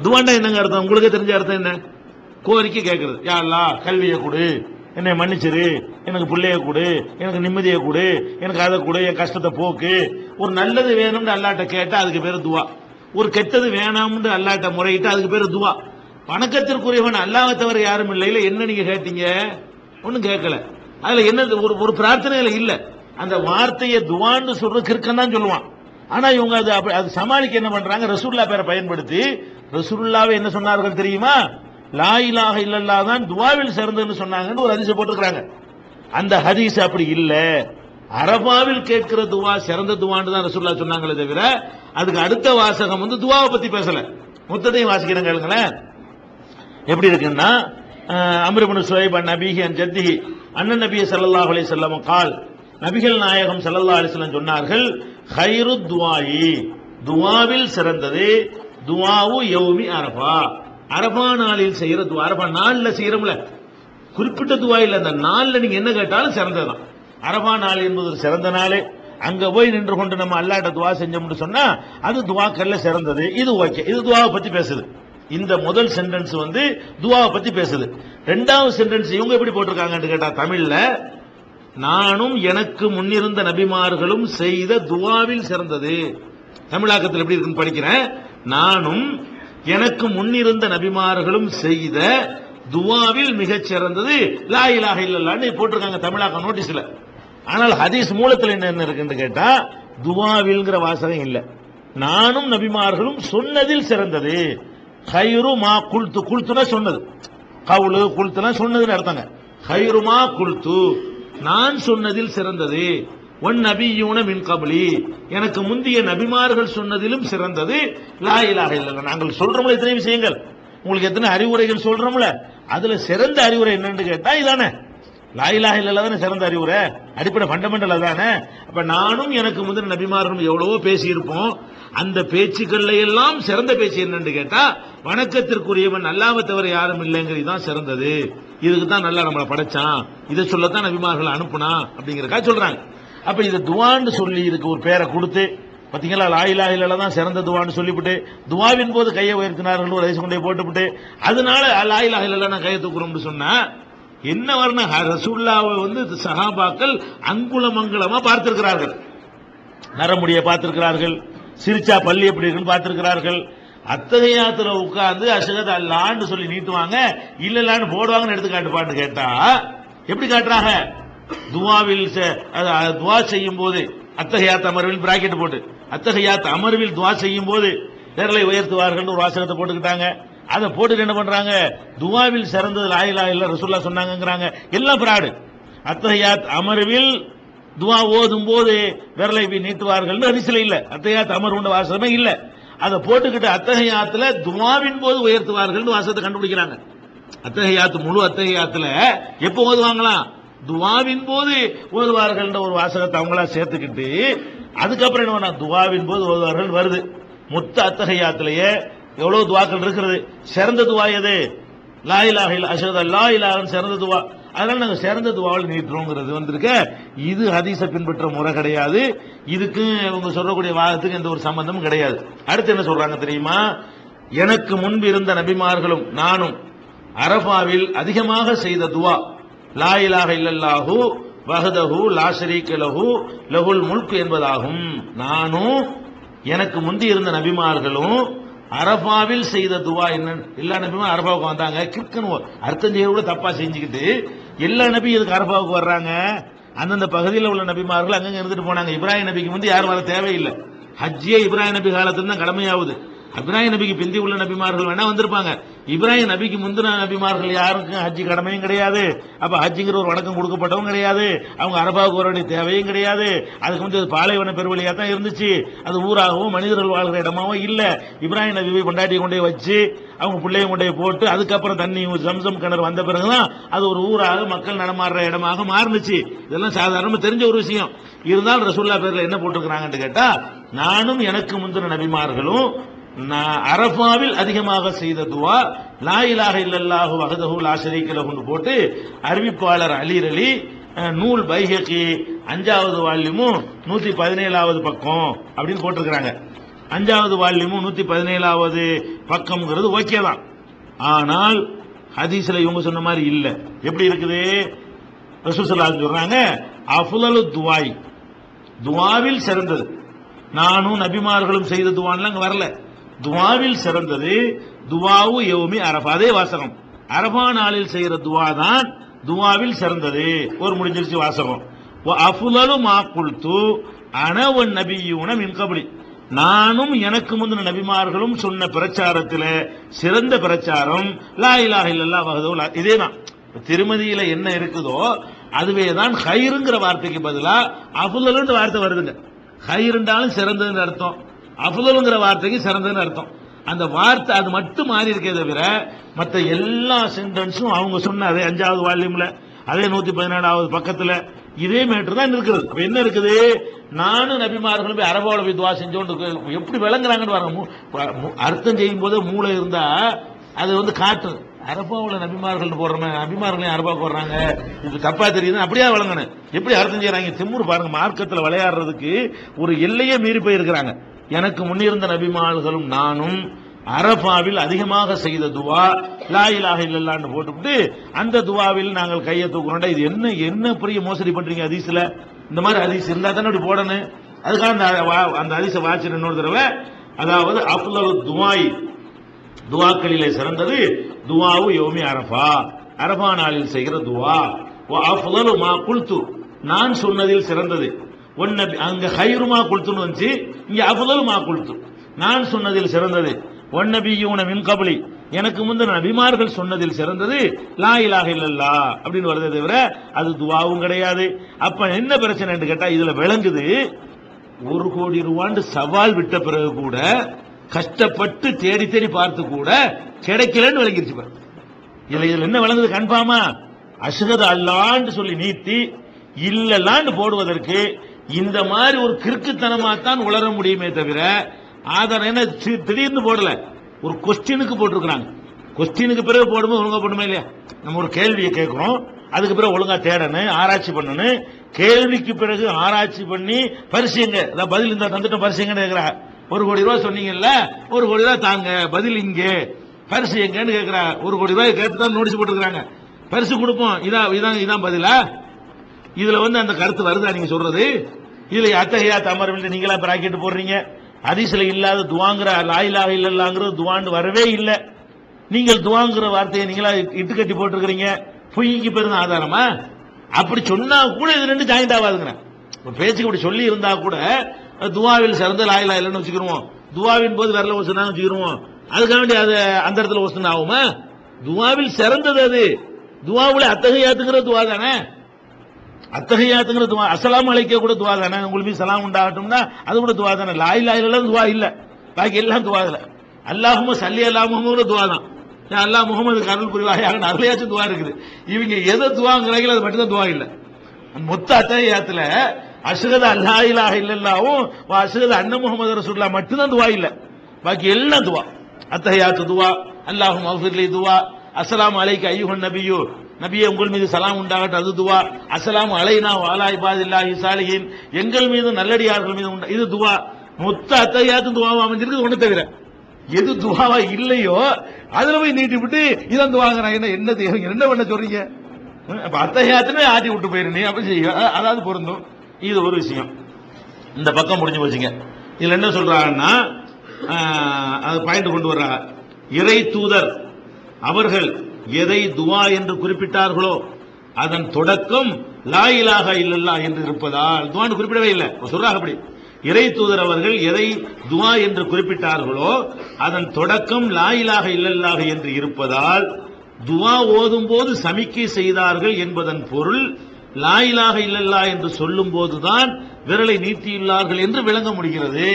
துவாண்டா என்னங்க அர்த்தம்? உங்களுக்கு தெரிஞ்ச அர்த்தம் என்ன? கோரிக்கை கேட்கறது. யா அல்லாஹ் கல்வியை கொடு, என்னை மன்னிச்சிரு, எனக்கு பிள்ளைய கொடு, எனக்கு நிம்மதியை கொடு, எனக்கு அதை கொடு, என் கஷ்டத்தை போக்கு. ஒரு நல்லது வேணும்னு அல்லாட்ட கேட்டா அதுக்கு பேரு துவா. ஒரு கெட்டது வேணாம்னு அல்லாட்ட முறையிட்டு அதுக்கு பேரு துவா. வணக்கத்திற்குரியவன் அல்லாஹ்வை தவிர யாரும் இல்லையில என்ன நீங்க கேட்டீங்க? ஒன்னும் கேட்கல. அதுல என்ன ஒரு பிரார்த்தனையில இல்ல. அந்த வார்த்தையை துவான்னு சொல்ற கிறுக்கன் தான் சொல்லுவான். ஆனா இவங்க அது சமாளிக்க என்ன பண்றாங்க? ரசூலுல்லாஹ் பேரை பயன்படுத்தி ரசூலுல்லாஹ்வை என்ன சொன்னார்கள் தெரியுமா? லா இலாஹ இல்லல்லாஹ் தான் துவாவில் சிறந்ததுன்னு சொன்னாங்கன்னு ஒரு ஹதீஸ் போட்டுருக்காங்க. அந்த ஹதீஸ் அப்படி இல்ல. அரபாவில் கேட்கிற துவா சிறந்த துவான்னு தான் ரசூலுல்லாஹ் சொன்னாங்களே தவிர அதுக்கு அடுத்த வாசகம் துவாவை பத்தி பேசல. மொத்தத்தையும் வாசிக்கிறேன் கேளுங்களேன். எப்படி இருக்குன்னா, அம்ர் இப்னு சுஹைப் அன் நபிஹி அன் ஜத்திஹி அன்னன் நபி ஸல்லல்லாஹு அலைஹி வஸல்லம் கால், நபிகள் நாயகம் ஸல்லல்லாஹு அலைஹி வஸல்லம் சொன்னார்கள், கைரு துஆஇ துஆவில் சிறந்தது துஆவு யௌமி அரஃபா, அரஃபா நாளில் செய்யற துஆ. அரஃபா நாள்ல செய்யறோம்ல, குறிப்பிட்ட துஆ இல்ல, அந்த நாள்ல நீங்க என்ன கேட்டாலும் சிறந்ததுதான். அரஃபா நாள் என்பது ஒரு சிறந்த நாளே. அங்க போய் நின்று கொண்டு நம்ம அல்லாஹ்ட்ட துஆ செஞ்சோம்னு சொன்னா அது துஆக்கல்ல சிறந்தது. இது ஓகே, இது துஆவை பத்தி பேசுது. இந்த முதல் சென்டென்ஸ் துஆவை பத்தி பேசுது. இரண்டாவது சென்டென்ஸ் இவங்க எப்படி போட்டிருக்காங்கன்னு கேட்டா தமிழ்ல, நானும் எனக்கு முன்னிருந்த நபிமார்களும் செய்த துஆவில் சிறந்தது. தமிழாக்கத்தில் எப்படி இருக்குன்னு படிக்கிறேன். நானும் எனக்கு முன்னிருந்த நபிமார்களும் செய்த துஆவில் மிகச் சிறந்தது லா இலாஹ இல்லல்லாஹ்னு போட்டிருக்காங்க தமிழாக்க நோட்டீஸ்ல. ஆனால் ஹதீஸ் மூலத்தில் என்ன இருக்குன்னு கேட்டா துஆவில்ங்கிற வாசகம் இல்ல. நானும் நபிமார்களும் சொன்னதில் சிறந்தது. கைரு மா குல்து, குல்துனா சொன்னது, கவுலு குல்துனா சொன்னதுன்னு அர்த்தங்க. கைரு மா குல்து, நான் சொன்னதில் சிறந்தது. ஒன் நபியூன மின் கப்லி, எனக்கு முந்திய நபிமார்கள் சொன்னதிலும் சிறந்தது லா இலாஹ இல்லல்லாஹ். நாங்கள் சொல்றோம்ல எத்தனை விஷயங்கள், உங்களுக்கு எத்தனை அறிவுரைகள் சொல்றோம்ல, அதுல சிறந்த அறிவுரை என்னன்னு கேட்டா இதானே, லா இலாஹ இல்லல்லாஹ் தானே சிறந்த அறிவுரை, அடிப்படை ஃபண்டமெண்டல் அதானே. அப்ப நானும் எனக்கு முந்தின நபிமார்களும் எவ்வளவோ பேசி இருப்போம். அந்த பேச்சுக்கள்ல எல்லாம் சிறந்த பேச்சு என்னன்னு கேட்டா வணக்கத்திற்குரியவன் அல்லாஹ்வை தவிர யாரும் இல்லைங்கிறது தான் சிறந்தது. இதுக்கு தான் நல்லா நம்மளை படைச்சான், இதை சொல்லத்தான் நபிமார்கள் அனுப்புனா அப்படிங்கிறக்கா சொல்றாங்க. அப்ப இது துவான்னு சொல்லி இதுக்கு ஒரு பேரை கொடுத்து பாத்தீங்களா, லா இலாஹ இல்லல்லாஹ் தான் சிறந்த துவான்னு சொல்லிவிட்டு துவாவின் போது கையை உயர்த்தினார்கள் ஒரு ஐஸ் கொண்டே போட்டுவிட்டு அதனால லா இலாஹ இல்லல்லாஹ் நான் கையை தூக்குறோம்னு சொன்னா என்ன வரணும்? ரசூலுல்லாஹ்வை சஹாபாக்கள் அங்குலமங்கலமா பார்த்திருக்கிறார்கள், நரமுடிய பார்த்திருக்கிறார்கள், சிரிச்சா பள்ளி எப்படி இருக்குன்னு பார்த்திருக்கிறார்கள். அத்தகையாத்துல உட்கார்ந்து அஷ்ஹது அல்லாஹ்னு சொல்லி நீட்டுவாங்க, இல்லல்லான்னு போடுவாங்கன்னு எடுத்து காட்டுப்பான்னு கேட்டா எப்படி காட்டுறாங்க? துவாவில் துவா செய்யும் போது அத்தகையாத் அமர்வில் பிராக்கெட் போட்டு அத்தகையாத் அமர்வில் துவா செய்யும் போது விரலை உயர்த்துவார்கள் ஒரு வாசகத்தை போட்டுக்கிட்டாங்க. அதை போட்டு என்ன பண்றாங்க? துவாவில் சிறந்தது லா இலாஹ இல்லல்லாஹ் ரசூலுல்லாஹ் சொன்னாங்கங்கறாங்க. எல்லாம் பிராடு. அத்தஹியாத் அமர்வில் துவா ஓதும் போது விரலை நீட்டுவார்கள் ஹதீஸ்ல இல்ல, அத்தஹியாத் அமர்வுன்ற வாசகமே இல்ல. அதை போட்டுக்கிட்டு அத்தஹியாத்துல துவாவின் போது உயர்த்துவார்கள் வாசகத்தை கண்டுபிடிக்கிறாங்க. அத்தஹியாத் முழு அத்தஹியாத்துல எப்ப ஓதுவாங்களாம்? துவாவின் போது ஓதுவார்கள் ஒரு வாசகத்தை அவங்களா சேர்த்துக்கிட்டு அதுக்கப்புறம் என்ன பண்ணா துவாவின் போது ஓதுவார்கள் வருது. மொத்த அத்தஹியாத்திலேயே எவ்வளவு துவாக்கள் இருக்கிறது. சிறந்த துவா எது? லா இலாஹ இல்லல்லாஹ் அஷ்ஹது அல்லா இலாஹ சிறந்த துவா. அதனால நாங்க சிறந்த துவாவில் நீட்டுறோங்கிறது வந்திருக்க. இது ஹதீஸை பின்பற்ற முறை கிடையாது. இதுக்கு இவங்க சொல்லக்கூடிய வாதத்துக்கு எந்த ஒரு சம்பந்தமும் கிடையாது. அடுத்து என்ன சொல்றாங்க தெரியுமா? எனக்கு முன்பு இருந்த நபிமார்களும் நானும் அரபாவில் அதிகமாக செய்த துவா லா இலாஹ இல்லல்லாஹு வஹ்தஹு லா ஷரீக லஹு லஹுல் முல்க் என்பதாகும். நானும் எனக்கு முந்தி இருந்த நபிமார்களும் அரபாவில் செய்த துவா என்ன? எல்லா நபியும் அரபாவுக்கு வந்தாங்க, கிற்கன்னு அர்த்தம் செய்ய கூட தப்பா செஞ்சுக்கிட்டு எல்லா நபியும் இதுக்கு அரபாவுக்கு வர்றாங்க. அந்தந்த பகுதியில் உள்ள நபிமார்கள் அங்கங்க இருந்துட்டு போனாங்க. இப்ராஹிம் நபிக்கு முந்தி யாரும் வர தேவையில்லை. ஹஜ்ஜியே இப்ராஹிம் நபி காலத்துல தான் கடமையாகுது. இப்ராஹிம் நபிக்கு பிந்தி உள்ள நபிமார்கள் வேணா வந்திருப்பாங்க. இப்ராஹிம் நபிக்கு முந்தின நபிமார்கள் யாருக்கும் ஹஜ்ஜி கடமையும் கிடையாது. அப்ப ஹஜ்ஜிங்கிற ஒரு வணக்கம் கொடுக்கப்பட்டவும் கிடையாது. அவங்க அரபாவுக்கு வர வேண்டிய தேவையும் கிடையாது. அதுக்கு வந்து பாலைவன பெருவழியா தான் இருந்துச்சு. அது ஊராகவும் மனிதர்கள் வாழ்கிற இடமாவும் இல்ல. இப்ராஹிம் நபி கொண்டாட்டி கொண்டே வச்சு அவங்க பிள்ளையும் கொண்டே போட்டு அதுக்கப்புறம் தண்ணி ஜம்சம் கிணறு வந்த பிறகுதான் அது ஒரு ஊராக மக்கள் நடமாடுற இடமாக மாறுனுச்சு. இதெல்லாம் சாதாரணமா தெரிஞ்ச ஒரு விஷயம். இருந்தாலும் ரசூலுல்லாஹ் பேர்ல என்ன போட்டிருக்கிறாங்கன்னு கேட்டா நானும் எனக்கு முந்தின நபிமார்களும் அரபாவில் அதிகமாக செய்த துவா லா இலாஹ இல்லல்லாஹு வஹ்தஹு லா ஷரீக லஹு போட்டு அறிவிப்பாளர் அலி நூல் பைஹகி 5வது வால்யூமும் 117வது பக்கம் அப்படின்னு போட்டிருக்கிறாங்க. 5வது வால்யூமும் 117வது பக்கம்ங்கிறது ஓகே தான். ஆனால் ஹதீஸ்ல இவங்க சொன்ன மாதிரி இல்ல. எப்படி இருக்குது? ரசூல் ஸல்லல்லாஹு அலைஹி வஸல்லம் சொல்றாங்க, அஃலலு துஆய், துஆவில் சிறந்தது. நானும் நபிமார்களும் செய்த துஆன்லாம் அங்க வரல. துஆவில் சிறந்தது துஆவு யௌமி அரஃபா. அதே வாசகம், அரஃபா நாளில் செய்யற துஆ தான் துஆவில் சிறந்தது. ஒரு முடிஞ்சிருச்சு வாசகம். வ அஃலலு மா குல்து அன வன் நபியூன மின் கப்லி, நானும் எனக்கு முந்தின நபிமார்களும் சொன்ன பிரச்சாரத்தில் சிறந்த பிரச்சாரம் லா இலாஹ இல்லல்லாஹ் வஹ்தஹு லா. இதேதான் திருமதியில என்ன இருக்குதோ அதுவே தான் ஹைருங்கிற வார்த்தைக்கு பதிலா அஃலலுன்ற வார்த்தை வருதுங்க. ஹைருண்டாலும் சிறந்ததுன்னு அர்த்தம், அஃலலுங்கிற வார்த்தைக்கு சிறந்ததுன்னு அர்த்தம். அந்த வார்த்தை அது மட்டும் மாறி இருக்கே தவிர மற்ற எல்லா சென்டென்ஸும் அவங்க சொன்ன அதே 5வது வால்யூம்ல அதே 117வது பக்கத்துல இதே மேட்டர் தான் இருக்குது. அப்ப என்ன இருக்குது? நானும் நபிமார்களும் போய் அரபாவில் போய் துவா செஞ்சோன்னு எப்படி விளங்குறாங்கன்னு பாருங்க. அர்த்தம் செய்யும் போது மூளை இருந்தா அது காட்டும். அரபாவில் நபிமார்கள் போடுறோம், நபிமார்களையும் அரபா போடுறாங்க, இது தப்பா தெரியுது, அப்படியே வழங்கணும். எப்படி அர்த்தம் செய்யறாங்க? திமுரு பாருங்க, மார்க்கத்தில் விளையாடுறதுக்கு ஒரு எல்லையே மீறி போயிருக்கிறாங்க. எனக்கு முன்னிருந்த நபிமார்களும் நானும் அரபாவில் அதிகமாக செய்த துவா லா இலாஹ இல்லல்லாஹ்னு போட்டுவிட்டு அந்த துவாவில் நாங்கள் கையை தூக்குறோம். இது என்ன பெரிய மோசடி பண்றீங்க ஹதீஸ்ல? இந்த மாதிரி ஹதீஸ் இருந்தா தானே அப்படி போடணும். அதுக்காக அந்த ஹதீஸை வாட்சி இன்னொரு தடவை, அதாவது அஃலலு துஆய், துவாக்களிலே சிறந்தது துஆவு யௌமி அரஃபா, அரஃபா நாளில் செய்கிற துவா. வ அஃலலு மா குல்து, நான் சொன்னதில் சிறந்தது. அங்க ஹைரு மா குல்துன்னு வந்துச்சு, இங்க அஃலலு மா குல்து, நான் சொன்னதில் சிறந்தது. வன்னபியூன மின் கப்லி, எனக்கு முந்தின நபிமார்கள் சொன்னதில் சிறந்தது லா இலாஹ இல்லல்லாஹ் அப்படின்னு வருதே தவிர அது துவாவும் கிடையாது. அப்ப என்ன பிரச்சனை கேட்டா இதுல விளங்குது, 1 கோடி ரூபான்னு சவால் விட்ட பிறகு கூட கஷ்டப்பட்டு தேடி தேடி பார்த்து கூட கிடைக்கலன்னு விளங்கிருச்சு. இதுல என்ன விளங்குது? கன்ஃபார்மா அஷ்ஹது அல்லாஹ்னு சொல்லி நீட்டி இல்லல்லான்னு போடுவதற்கு இந்த மாதிரி ஒரு கிறுக்குத்தனமா தான் உளர முடியுமே தவிர ஆதாரம் என்ன திடீர்னு போடல, ஒரு கொஸ்டினுக்கு போட்டிருக்கிறாங்க. கொஸ்டினுக்கு பிறகு போடும்போது ஒழுங்கா போடுமா இல்லையா? நம்ம ஒரு கேள்வியை கேட்கிறோம், அதுக்கு பிறகு ஒழுங்கா தேடணும், ஆராய்ச்சி பண்ணணும். கேள்விக்கு பிறகு ஆராய்ச்சி பண்ணி பரிசுங்க, பதில் இந்த தந்துட்டோம் பரிசுங்கன்னு கேட்கிறா. 1 கோடி ரூபாய் சொன்னீங்கல்ல, 1 கோடி ரூபாய் தாங்க, பதில் இங்க பரிசு எங்கன்னு கேட்கிறா. 1 கோடி ரூபாய் கேட்டுதான் நோட்டீஸ் போட்டுருக்காங்க, பரிசு கொடுப்போம், இதான் பதிலா? இதுல அந்த கருத்து வருதா நீங்க சொல்றது? இதுல அத்தஹியாத் அமர்வில் நீங்களா பிராக்கெட் போடுறீங்க. ஹதீஸ்ல இல்லாத துவாங்கிற லா இலாஹ இல்லல்லாஹ்ங்கிறது துவான்னு வரவே இல்லை. நீங்கள் துவாங்கிற வார்த்தையை நீங்களா இட்டு கட்டி போட்டுருக்கீங்க. பொய்க்கு பெருந்த ஆதாரமா? அப்படி சொன்னா கூட இது 2 ஜாயிண்ட் ஆகாதுங்க. பேச்சுக்கு அப்படி சொல்லி இருந்தா கூட துவாவில் சிறந்த லா இலாஹ இல்லன்னு வச்சுக்கிருவோம், துவாவின் போது விரல வச்சுனா வச்சுக்கிருவோம். அதுக்காண்டி அது அந்த இடத்துல வசனம் ஆகுமா? துவாவில் சிறந்தது அது. துவாவுல அத்தஹியாத்துங்கிற துவா தானே, அத்தஹியாத்துங்கிற துவா. அஸ்ஸலாமு அலைக்க கூட துவா தானே, உங்களுக்கு சலாம் உண்டாகட்டும்னா அது கூட துவா தானே. லா இலாஹ இல்லல்லாஹ் துவா இல்ல, பாக்கி எல்லாம் துவா இல்ல. அல்லாஹும்ம ஸல்லி அலா முஹம்மது துவா தான். அல்லாஹ் முஹம்மதுக்கு அருள் புரிவாயாக நிறையாச்சும் துவா இருக்குது. இவங்க எதை துவாங்கிறாங்களோ அது மட்டும் தான் துவா இல்ல. மொத்த அத்தஹியாத்துல அஷ்ஹது அல்லா இலாஹ இல்லல்லாஹும் வ அஷ்ஹது அன்ன முஹம்மது ரசூலுல்லாஹ் மட்டும் தான் துவா இல்ல, பாக்கி எல்லாம் துவா. அத்தஹியாத்து துவா, அல்லாஹும்ம அஃபிர்லி துவா, அஸ்ஸலாமு அலைக்க அய்யுஹன் நபியு, நபியே உங்கள் மீது சலாம் உண்டாகட்டும் அது துவா. அஸ்ஸலாமு அலைனா வ அலா இபாதில்லாஹி ஸாலிஹீன், எங்கள் மீது நல்லடியார்கள் மீது இது துவா. மொத்த அத்தஹியாத்து துவாவா அமைஞ்சிருக்கு. ஒண்ணு தவிர எது துவாவா இல்லையோ அதுல போய் நீட்டி விட்டு இதான் துவாங்கிறாங்க. என்ன பண்ண சொல்றீங்க? அப்ப அத்தஹியாத்துன்னு ஆட்டி விட்டு போயிருந்தீங்க அப்படி செய்ய, அதாவது பொருந்தும். இது ஒரு விஷயம். இந்த பக்கம் முடிஞ்சு போச்சுங்க. இதுல என்ன சொல்றாங்கன்னா அது பாயிண்ட் கொண்டு வர்றாங்க. இறை தூதர் அவர்கள் எதை துவா என்று குறிப்பிட்டார்களோ அதன் தொடக்கம் லா இலாஹ இல்லல்லாஹ் என்று இருப்பதால், துவான்னு குறிப்பிடவே இல்லை சொல்றாங்க. அப்படி இறை தூதர் அவர்கள் எதை துவா என்று குறிப்பிட்டார்களோ அதன் தொடக்கம் லா இலாஹ இல்லல்லாஹ் என்று இருப்பதால் துவா ஓதும் போது சமிக்கை செய்தார்கள் என்பதன் பொருள் லா இலாஹ இல்லல்லாஹ் என்று சொல்லும் போதுதான் விரலை நீட்டியுள்ளார்கள் என்று விளங்க முடிகிறது.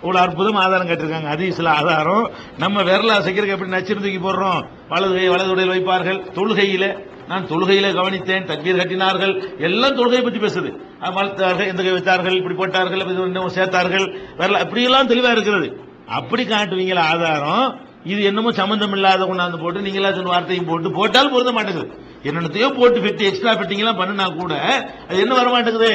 ஒரு அற்புதம் ஆதாரம் கேட்டிருக்காங்க. ஹதீஸ்ல ஆதாரம். நம்ம விரல அசைக்கிறதுக்கு எப்படி நச்சிருந்தூக்கி போடுறோம், வலதுடையில் வைப்பார்கள். தொழுகையில நான் தொழுகையில கவனித்தேன், தக்பீர் கட்டினார்கள், எல்லாம் தொழுகையை பற்றி பேசுது. மலத்தார்கள், எந்த கை வைத்தார்கள், இப்படி போட்டார்கள், சேர்த்தார்கள், விரல இப்படியெல்லாம் தெளிவா இருக்கிறது. அப்படி காட்டுவீங்களா ஆதாரம்? இது என்னமோ சம்பந்தம் இல்லாத கொண்டாந்து போட்டு நீங்களா சொன்ன வார்த்தையும் போட்டால் பொருந்த மாட்டேங்குது. என்னென்னத்தையோ போட்டு ஃபிட்டி எக்ஸ்ட்ரா ஃபிட்டிங் எல்லாம் பண்ணினா கூட அது என்ன வர மாட்டேங்குது,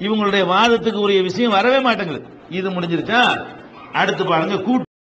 இவங்களுடைய வாதத்துக்கு உரிய விஷயம் வரவே மாட்டேங்குது. இது முடிஞ்சிருச்சா? அடுத்து பாருங்க கூட்டு